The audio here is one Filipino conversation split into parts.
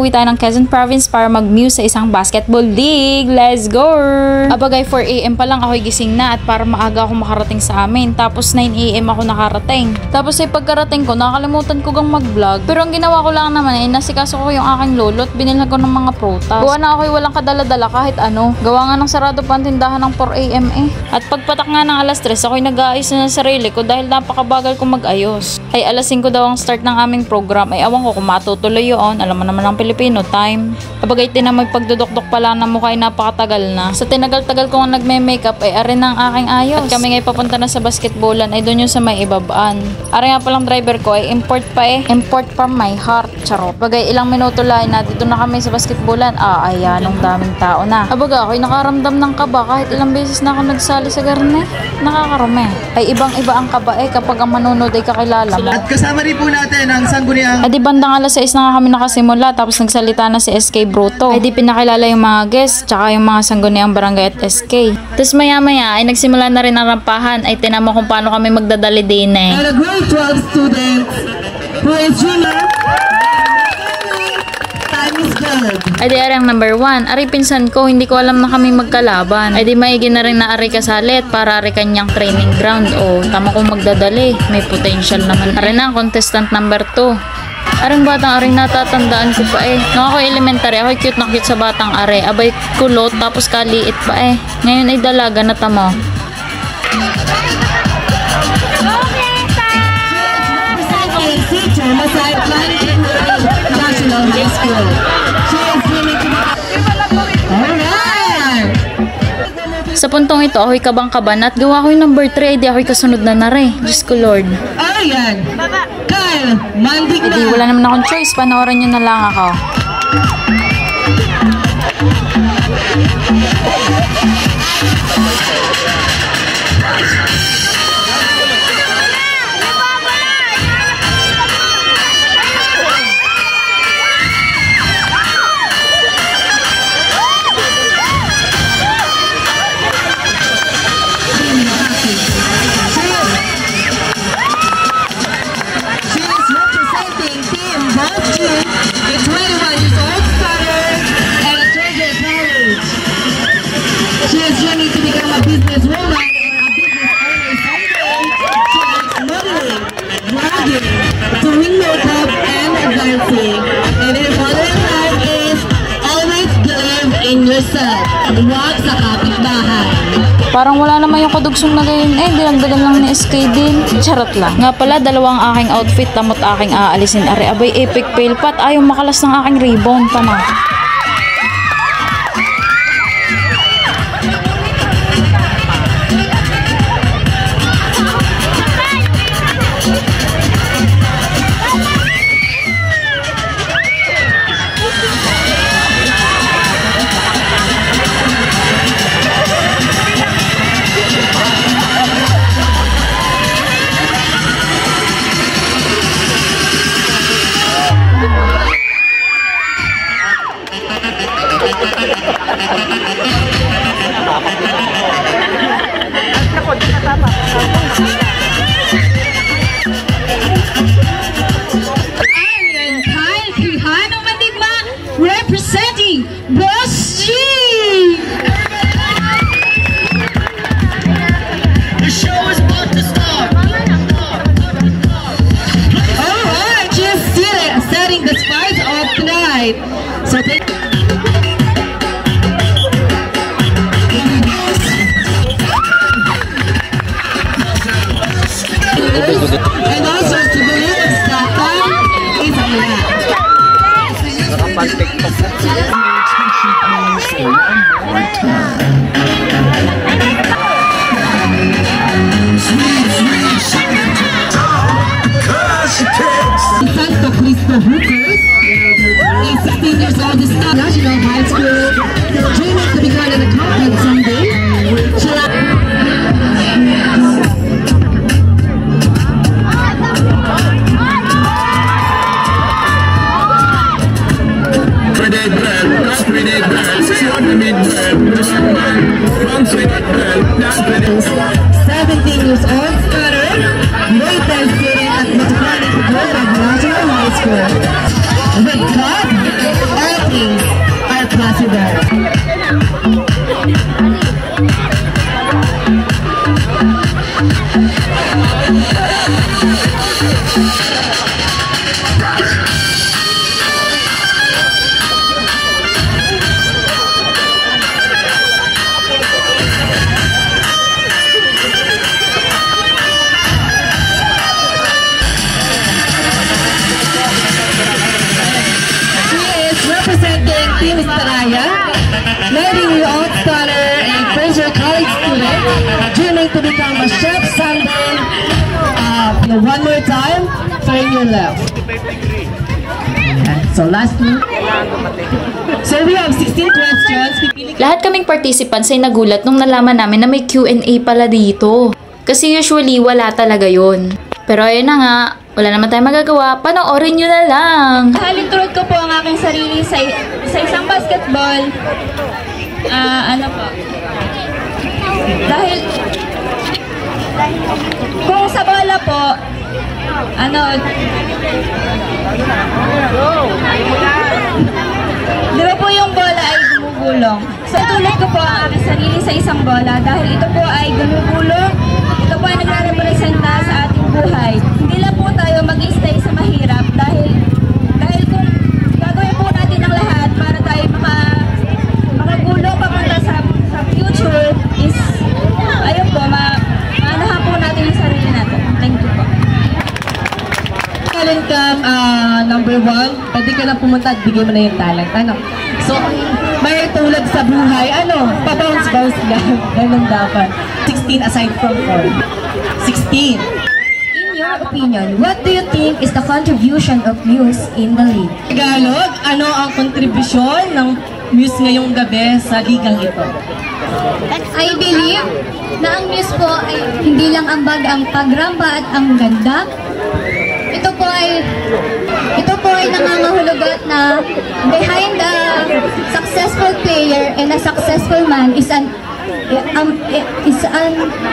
uuwi tayo ng Quezon Province para mag-muse sa isang basketball league. Let's go! Abagay 4 AM pa lang ako'y gising na at para maaga ako makarating sa amin. Tapos 9 AM ako nakarating. Tapos ay pagkarating ko, nakakalimutan ko gang mag-vlog. Pero ang ginawa ko lang naman ay nasikaso ko yung aking lolo at binilhan ko ng mga prutas. Buwan na ako'y walang kadala-dala kahit ano. Gawa nga ng sarado pa ang tindahan ng 4 AM eh. At pagpatak nga ng alas 3, ako'y nag-aayos na ng sarili ko dahil napakabagal kong mag-ayos. Ay alas 5 daw ang start ng aming program. Ay awan ko kung matutuloy yun. Alam mo naman ang Pilipino, time. Abagay tinamay pagdudukdok pa lang ng mukha ay napakatagal na. Sa tinagal-tagal ko nga nagme-makeup ay arin na ang aking ayos. At kami ngay papunta na sa basketballan ay doon yung sa may ibabaan. Ari nga palang driver ko ay import pa eh. Import from my heart. Charot. Abagay ilang minuto lang na dito na kami sa basketballan. Ayan ang daming tao na. Abagay ako'y nakaramdam ng kaba kahit ilang beses na ako nagsali sa garne. Nakakarami. Ay ibang-iba ang kaba eh kapag ang manonood ay kakilala mo. At kasama rin po natin ang sangguniang... Ay di bandang alas 6 na nga kami nakasimula tapos nagsalita na si SK Bruto. Ay di pinakilala yung mga guests tsaka yung mga sangguniang barangay at SK. Tapos maya-maya ay nagsimula na rin ang rampahan. Ay tinamo kung paano kami magdadali din eh. And a grade 12 student who is junior. Time is good. Ay di ari ang number 1. Ari pinsan ko, hindi ko alam na kami magkalaban. Ay di maigi na rin na ari kasalit para ari kanyang training ground. O tama kong magdadali. May potential naman. Ari na ang contestant number 2. Aring batang aring natatandaan ko pa eh. Nung ako elementary, ako'y cute na cute sa batang are. Abay kulot tapos kaliit pa eh. Ngayon ay dalaga na tamo. Sa puntong ito, ako'y kabang-kaban at gawa ko'y number 3 ay di ako'y kasunod na nare. Diyos ko Lord. Ayan. Kyle, mandig na. Hindi, wala naman akong choice. Panoorin nyo na lang ako. Huwag sa kapitbahay. Parang wala naman yung kadugsong na gayon eh. Dinagdagan lang ni SK din. Charot lang. Nga pala, dalawang aking outfit. Tamot aking aalisin. Are abay epic fail pat. Ayaw makalas ng aking ribbon. Tama. Representing Boss G. The show is about to start. Alright, just setting the spice of tonight. So thank you. And also to the lyrics that time is a lot. Santo Cristo Hookers is 16 years old, is National High School, dreaming to become an accountant someday. Years old, Scudder, later student at Metropolitan National High School. With God team is Taraya, Lady Old Scholar and first-year college student, dreaming to become a chef someday. One more time, turn your left. So lastly, so we have 16 questions. Lahat kaming participants ay nagulat nung nalaman namin na may Q&A pala dito. Kasi usually wala talaga yon. Pero ayun na nga, wala naman tayong magagawa, panoorin nyo na lang. Halintulad ko po ang aking sarili sa isang basketball. Ano po? Dahil kung sa bola po, di ba po yung bola ay gumugulong? So tulad ko po ang aking sarili sa isang bola dahil ito po ay gumugulong, ito po ay nagre-representa sa ating buhay. Hindi lang po tayo mag-stay sa mahirap dahil kung gagawin po natin ang lahat para tayo makagulong papunta sa future is, ayun po, maanahan po natin yung sarili natin. Thank you po. Talent Camp number 1, pwede ka na pumunta at bigay mo na yung talent. So, may tulad sa buhay, pa-bounce-bounce lang. Ganun dapat. 16 aside from 4. 16. In your opinion, what do you think is the contribution of Muse in the league? Tagalog, ano ang kontribusyon ng Muse ngayong gabi sa ligang ito? I believe na ang Muse po ay hindi lang ambag ang pagramba at ang ganda. Ito po ay nangangahulugat na behind a successful player and a successful man is an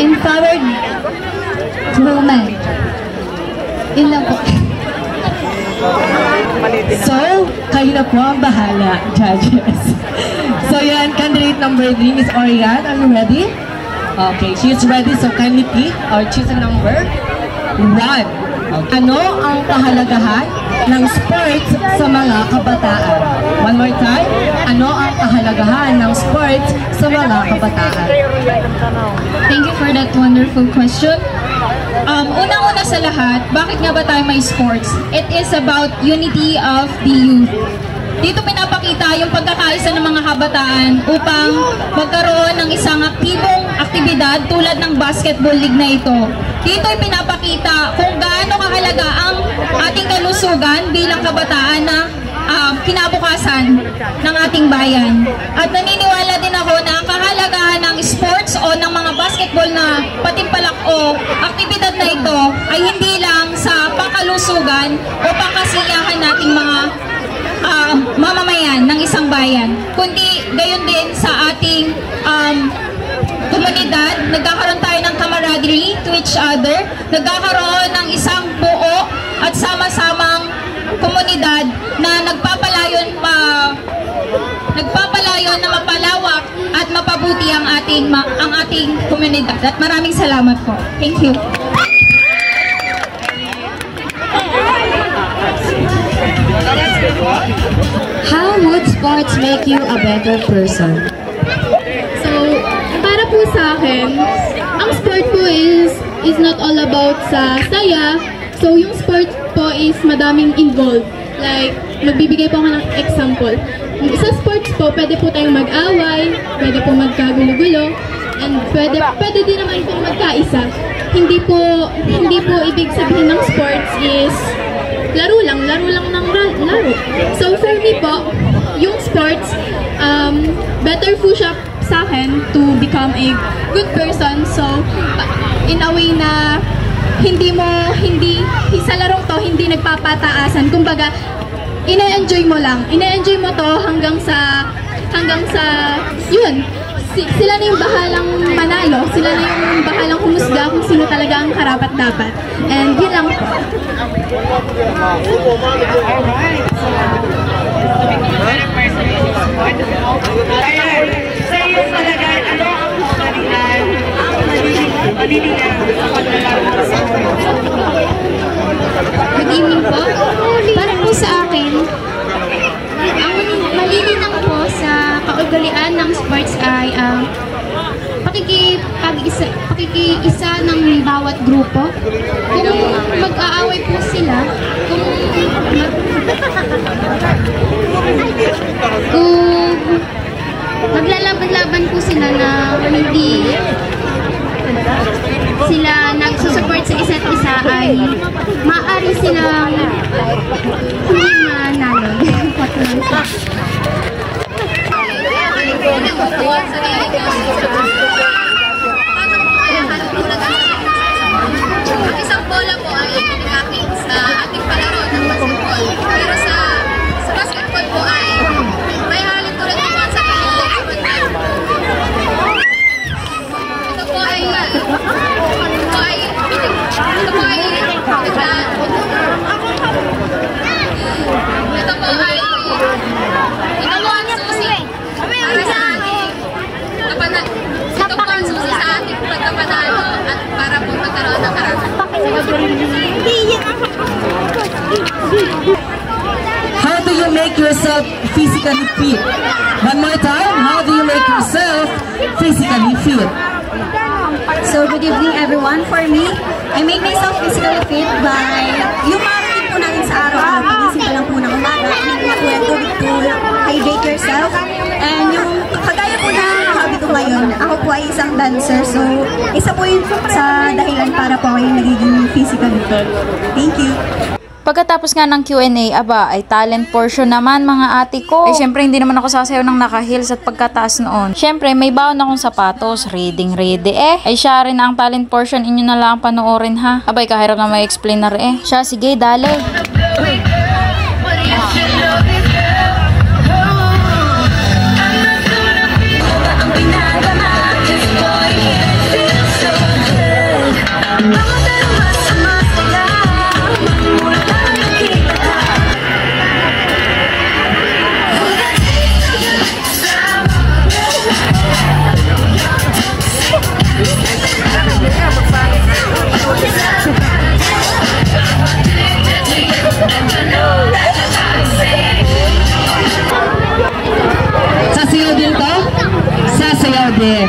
empowered woman. Yun lang po. So, kayo na po ang bahala, judges. So yan, candidate number 3 is Orian. Are you ready? Okay, she is ready. So kindly pick or choose a number. 1. Ano ang kahalagahan ng sports sa mga kabataan? One more time. Ano ang kahalagahan ng sports sa mga kabataan? Thank you for that wonderful question. Unang-una sa lahat, bakit nga ba tayo may sports? It is about unity of the youth. Dito pinapakita yung pagkakaisa ng mga kabataan upang magkaroon ng isang aktibong aktibidad tulad ng basketball league na ito. Dito ay pinapakita kung gaano kahalaga ang ating kalusugan bilang kabataan na kinabukasan ng ating bayan. At naniniwala din ako na ang kahalagahan ng sports o ng mga basketball na patimpalak o aktibidad na ito ay hindi lang sa pangkalusugan o pangkasiyahan nating mga mamamayan ng isang bayan, kundi gayon din sa ating komunidad. Nagkakaroon tayo ng camaraderie to each other, nagkakaroon ng isang buo at sama-samang komunidad na nagpapalayon na mapalawak at mapabuti ang ating komunidad. At maraming salamat po. Thank you. How would sports make you a better person? So, para po sa akin, ang sport po is not all about sa saya. So, yung sport po is madaming involved. Like, magbibigay po ako ng example. Sa sports po, pwede po tayong mag-away, pwede po magkagulo-gulo, and pwede din naman po magkaisa. Hindi po ibig sabihin ng sports is laro lang ng laro. So for me po, yung sports, better po siya sa akin to become a good person. So in a way na hindi sa larong to hindi nagpapataasan. Kumbaga, ine-enjoy mo lang. Ine-enjoy mo to hanggang sa yun. Sila na yung bahalang manalo, sila na yung bahalang humusga kung sino talaga ang karapat-dapat. And yun lang po. Sa iyo talaga, ano ang malilihan sa paglalaro sa Good evening po. Para po sa akin, ang malilinang po sa kaugalian ng sports ay pakikiisa ng bawat grupo. Kung mag-aaway po sila, kung hindi sila nagsusupport sa isa't isa ay maaari silang hindi manalo. Isang bola po ay ginagamit sa ating palaro ng basketball. Pero sa basketball po ay may halin ko rin po sa ito po ay susi para sa ating pagkapanalo at para po magkaroon ng karangan. How do you make yourself physically fit? One more time, how do you make yourself physically fit? So, good evening everyone. For me, I make myself physically fit by yung mga routine po natin sa araw-araw. Pagising pa lang po ng umaga, tubig to hydrate yourself. And yung kagaya po na hobby ko ngayon, ako po ay isang dancer. So, isa po yun sa dahilan para po ako yung nagiging physically fit. Thank you. Pagkatapos nga ng Q&A, aba, ay talent portion naman mga ate ko. Eh, syempre, hindi naman ako sasayaw ng naka-heels at pagkataas noon. Syempre, may baon akong sapatos, ready. Ay, siya rin ang talent portion, inyo na lang panoorin ha. Abay, kahirap na may explainer eh. Siya, sige, dali. Sasayaw din to? Sasayaw din.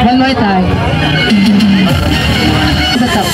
One more time. Sa top.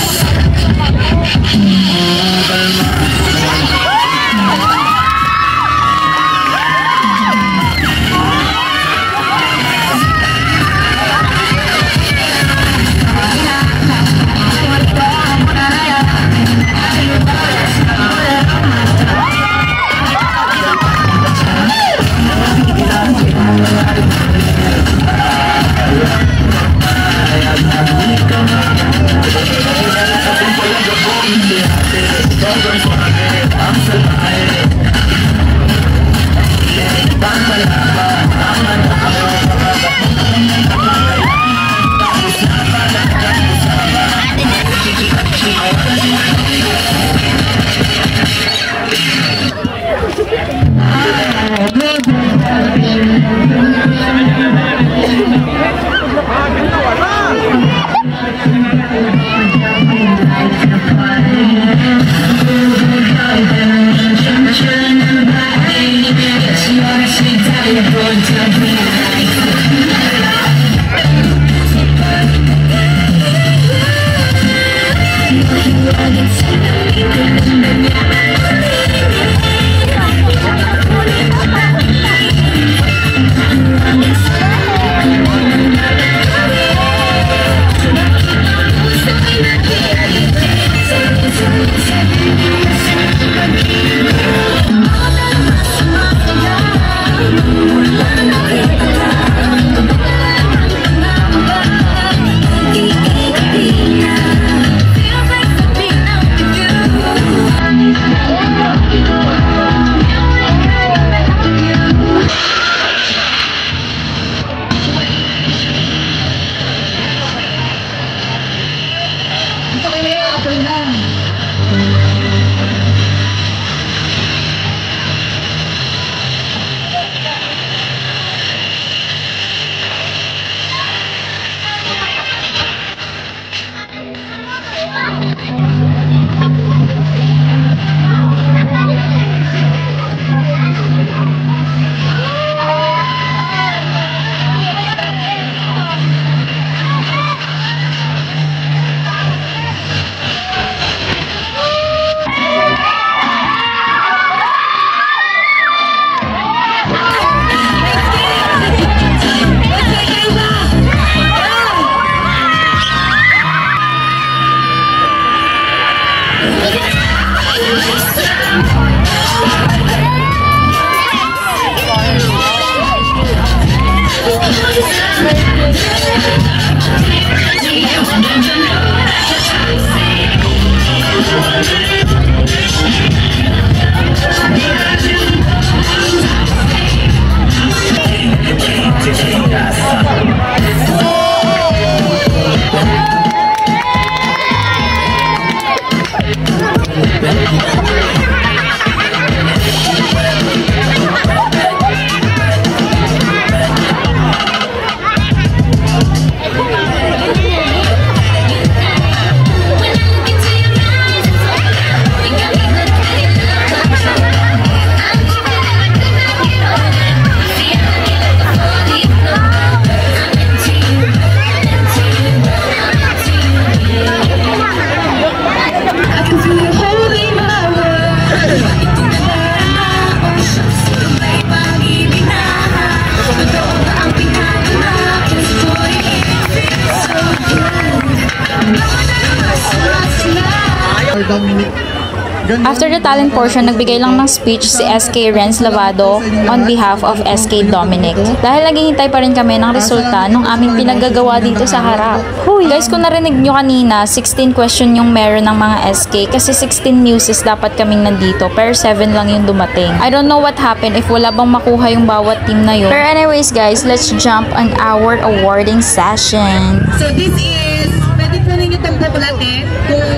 After the talent portion, nagbigay lang ng speech si SK Renz Lavado on behalf of SK Dominic. Dahil naghihintay pa rin kami ng resulta nung aming pinaggagawa dito sa harap. Huy! Guys, kung narinig nyo kanina, 16 question yung meron ng mga SK kasi 16 muses dapat kaming nandito pero 7 lang yung dumating. I don't know what happened if wala bang makuha yung bawat team na yun. Pero anyways guys, let's jump on our awarding session. So this is, pwede po ninyo itong bukulatin kung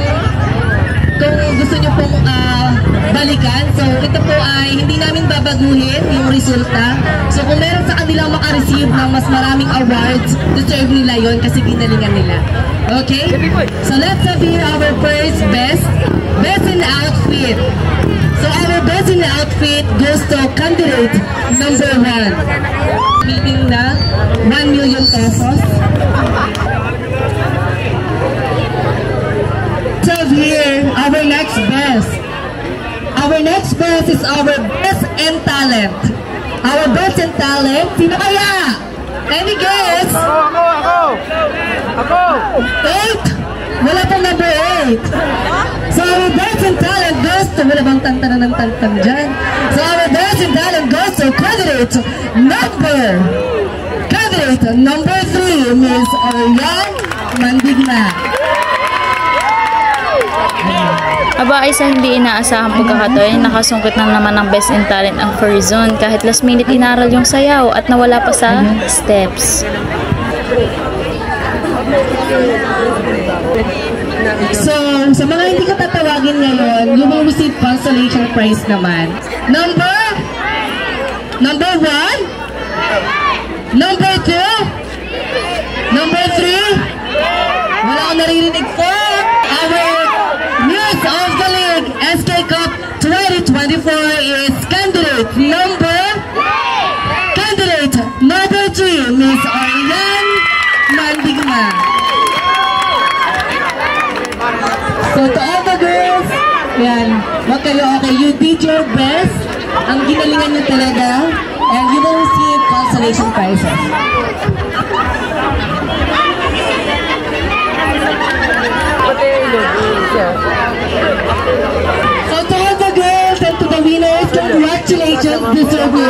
gusto nyo pong balikan. So ito po ay hindi namin babaguhin yung resulta. So kung meron sa kanilang makareceive ng mas maraming awards, deserve nila yon kasi ginalingan nila. Okay? So let's have here our first best in outfit. So our best in outfit goes to candidate number 1. Meeting na 1 million pesos. Here, our next best. Our next best is our best in talent. Our best in talent, sino kaya? Any guess? Ako! 8? Wala pong number 8. So our best in talent goes to, wala bang tantanan ng tantan dyan? So our best in talent goes to candidate number 3, Miss Orian Mandigna. Aba ay sa hindi inaasahang pagkakataon, nakasungkit na naman ng best in talent ang Ferzon kahit last minute inaral yung sayaw at nawala pa sa steps. So, sa mga hindi ko tatawagin ngayon, you will receive consolation prize naman. Number 1? Number 2? Number 3? Wala akong naririnig po. Our news of the league, SK Cup 2024 is candidate number 3, Miss Orian Mandigma. So to all the girls, yan, wag kayo okay, you did your best, ang ginalingan nyo talaga, and you will receive consolation prizes. So to all the girls and to the winners, congratulations, deserve you.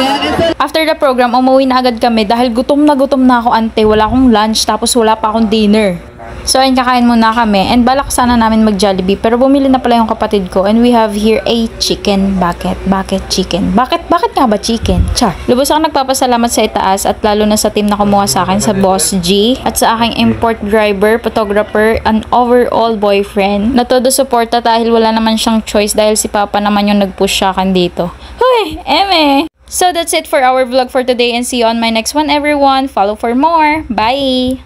After the program, umuwi na agad kami dahil gutom na ako ante. Wala akong lunch tapos wala pa akong dinner. So ayun, kakain muna kami and balak sana namin mag Jollibee pero bumili na pala yung kapatid ko and we have here a chicken bucket chicken. Bakit nga ba chicken? Char. Lubos ako nagpapasalamat sa itaas at lalo na sa team na kumuha sa akin, sa Boss G at sa aking import driver, photographer, and overall boyfriend na todo suporta dahil wala naman siyang choice dahil si Papa naman yung nag-push sa akin dito. Huy! Eme! So that's it for our vlog for today and see you on my next one everyone. Follow for more. Bye!